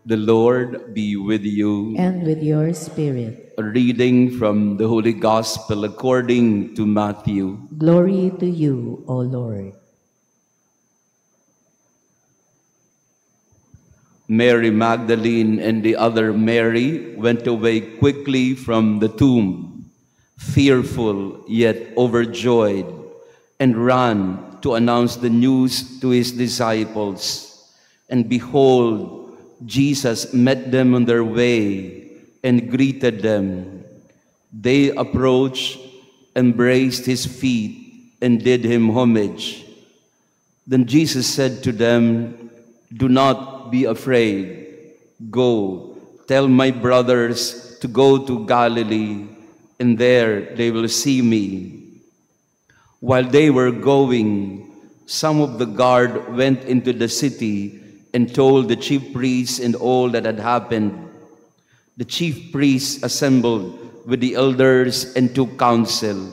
The Lord be with you. And with your spirit. A reading from the Holy Gospel according to Matthew. Glory to you, O Lord. Mary Magdalene and the other Mary went away quickly from the tomb, fearful yet overjoyed, and ran to announce the news to his disciples. And behold, Jesus met them on their way and greeted them. They approached, embraced his feet, and did him homage. Then Jesus said to them, "Do not be afraid. Go, tell my brothers to go to Galilee, and there they will see me." While they were going, some of the guard went into the city and told the chief priests and all that had happened. The chief priests assembled with the elders and took counsel.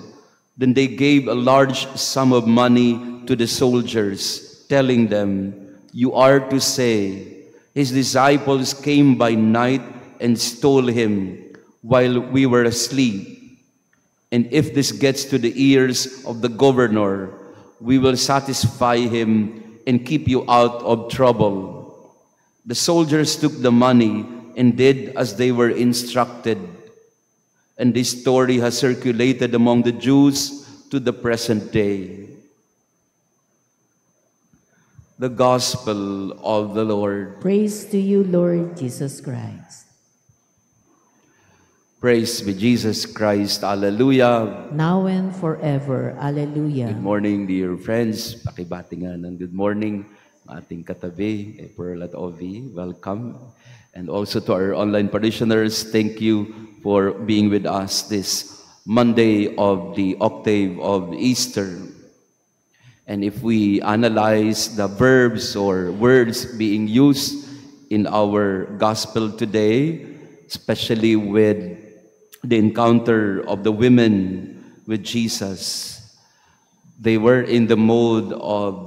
Then they gave a large sum of money to the soldiers, telling them, "You are to say, his disciples came by night and stole him while we were asleep. And if this gets to the ears of the governor, we will satisfy him and keep you out of trouble." The soldiers took the money and did as they were instructed. And this story has circulated among the Jews to the present day. The Gospel of the Lord. Praise to you, Lord Jesus Christ. Praise be Jesus Christ. Alleluia. Now and forever. Alleluia. Good morning, dear friends. Pakibati nga ng good morning ating katabi, Pearl at Ovi. Welcome. And also to our online parishioners, thank you for being with us this Monday of the octave of Easter. And if we analyze the verbs or words being used in our gospel today, especially with the encounter of the women with Jesus, they were in the mode of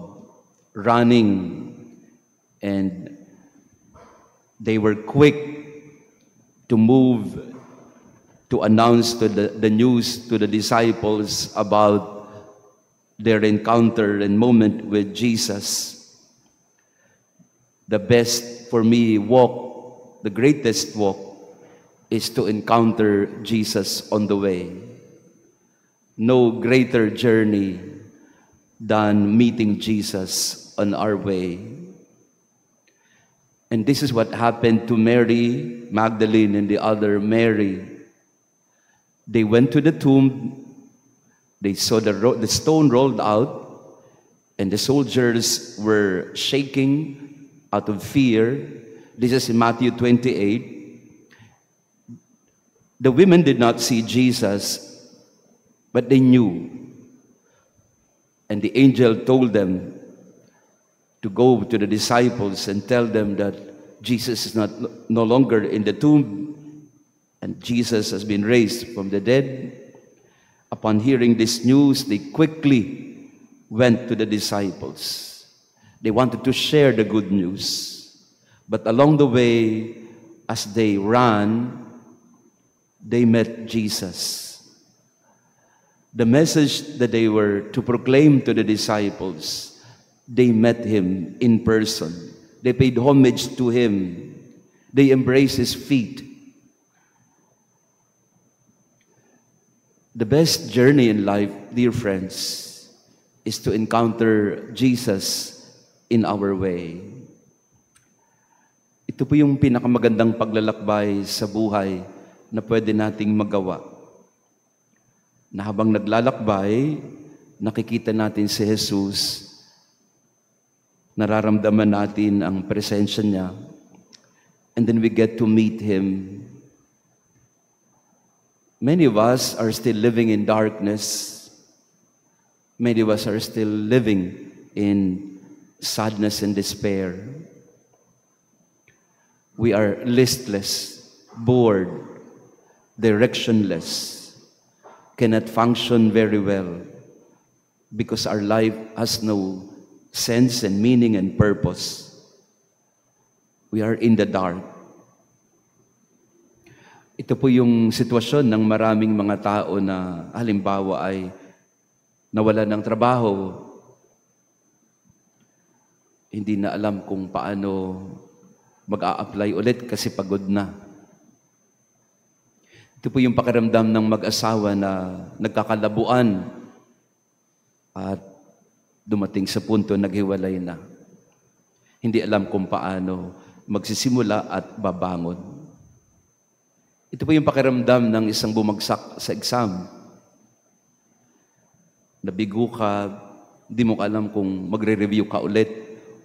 running, and they were quick to move to announce to the news to the disciples about their encounter and moment with Jesus. The best for me walk, the greatest walk, is to encounter Jesus on the way. No greater journey than meeting Jesus on our way. And this is what happened to Mary Magdalene and the other Mary. They went to the tomb. They saw the stone rolled out, and the soldiers were shaking out of fear. This is in Matthew 28. The women did not see Jesus, but they knew. And the angel told them to go to the disciples and tell them that Jesus is no longer in the tomb, and Jesus has been raised from the dead. Upon hearing this news, they quickly went to the disciples. They wanted to share the good news. But along the way, as they ran, they met Jesus. The message that they were to proclaim to the disciples, they met him in person. They paid homage to him. They embraced his feet. The best journey in life, dear friends, is to encounter Jesus in our way. Ito po yung pinakamagandang paglalakbay sa buhay na pwede nating magawa. Na habang naglalakbay, nakikita natin si Jesus, nararamdaman natin ang presensya niya, and then we get to meet him. Many of us are still living in darkness. Many of us are still living in sadness and despair. We are listless, bored, directionless, cannot function very well because our life has no sense and meaning and purpose. We are in the dark. Ito po yung sitwasyon ng maraming mga tao na halimbawa ay nawalan ng trabaho, hindi na alam kung paano mag-a-apply ulit kasi pagod na. Ito po yung pakiramdam ng mag-asawa na nagkakalabuan at dumating sa punto naghiwalay na. Hindi alam kung paano magsisimula at babangon. Ito po yung pakiramdam ng isang bumagsak sa exam. Nabigo ka, di mo alam kung magre-review ka ulit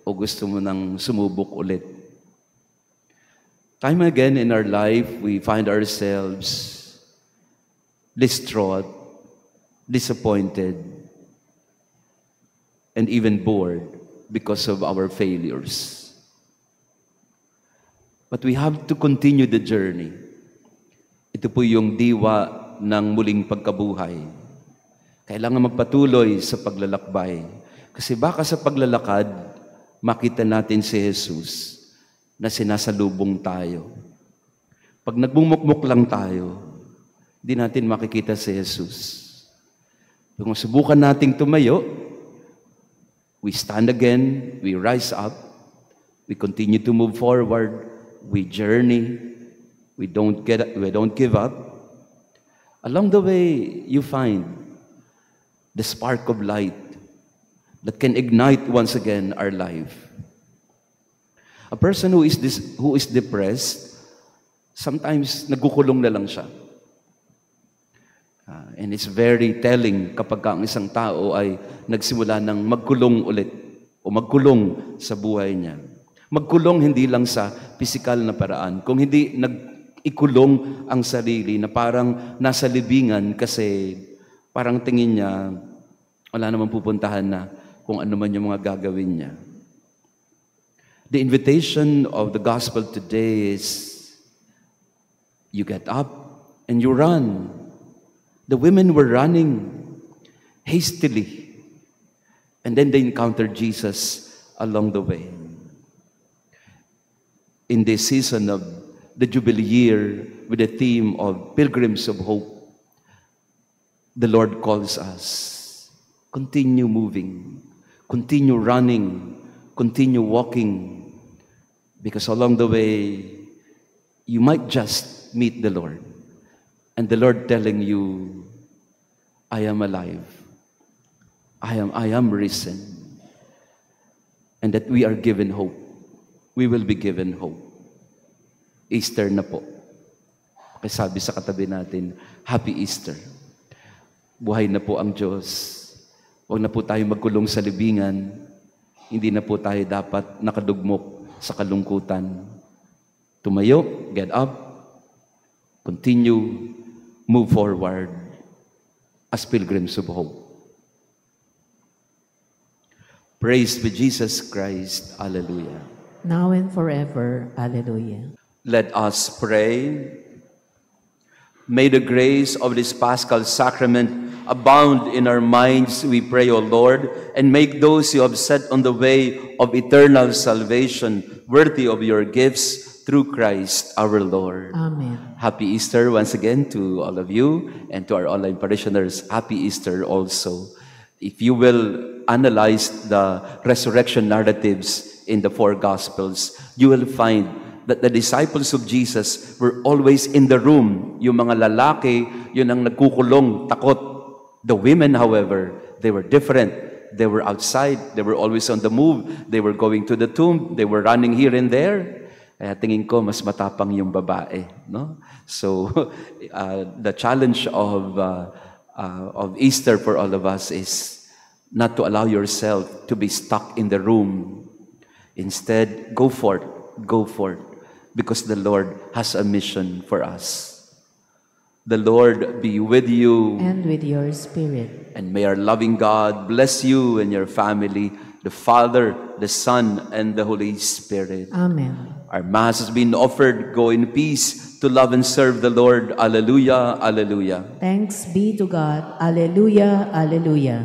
o gusto mo nang sumubok ulit. Time again in our life, we find ourselves distraught, disappointed, and even bored because of our failures. But we have to continue the journey. Ito po yung diwa ng muling pagkabuhay. Kailangan magpatuloy sa paglalakbay. Kasi baka sa paglalakad, makita natin si Jesus na sinasalubong tayo. Pag nagbumukmuk lang tayo, di natin makikita si Jesus. Kung subukan nating tumayo, we stand again, we rise up, we continue to move forward, we journey, we don't give up. Along the way, you find the spark of light that can ignite once again our life. A person who is depressed, sometimes nagkukulong na lang siya. And it's very telling kapag ang isang tao ay nagsimula ng magkulong ulit o magkulong sa buhay niya. Magkulong hindi lang sa pisikal na paraan, kung hindi nag-ikulong ang sarili na parang nasa libingan kasi parang tingin niya wala namang pupuntahan na kung ano man yung mga gagawin niya. The invitation of the gospel today is you get up and you run. The women were running hastily, and then they encountered Jesus along the way. In this season of the Jubilee year with the theme of Pilgrims of Hope, the Lord calls us, continue moving, continue running, continue walking, because along the way, you might just meet the Lord. And the Lord telling you, I am alive. I am risen. And that we are given hope. We will be given hope. Easter na po. Kaya sabi sa katabi natin, Happy Easter. Buhay na po ang Diyos. Huwag na po tayo magkulong sa libingan. Hindi na po tayo dapat nakadugmok sa kalungkutan. Tumayo, get up, continue, move forward as pilgrims of hope. Praise be Jesus Christ. Hallelujah. Now and forever. Hallelujah. Let us pray. May the grace of this Paschal Sacrament abound in our minds, we pray, O Lord, and make those you have set on the way of eternal salvation worthy of your gifts through Christ our Lord. Amen. Happy Easter once again to all of you and to our online parishioners. Happy Easter also. If you will analyze the resurrection narratives in the four Gospels, you will find that the disciples of Jesus were always in the room. Yung mga lalaki, yun ang nagkukulong, takot. The women, however, they were different. They were outside. They were always on the move. They were going to the tomb. They were running here and there. Kaya tingin ko, mas matapang yung babae. No? So, the challenge of Easter for all of us is not to allow yourself to be stuck in the room. Instead, go forth, because the Lord has a mission for us. The Lord be with you. And with your spirit. And may our loving God bless you and your family, the Father, the Son, and the Holy Spirit. Amen. Our Mass has been offered. Go in peace to love and serve the Lord. Alleluia, alleluia. Thanks be to God. Alleluia, alleluia.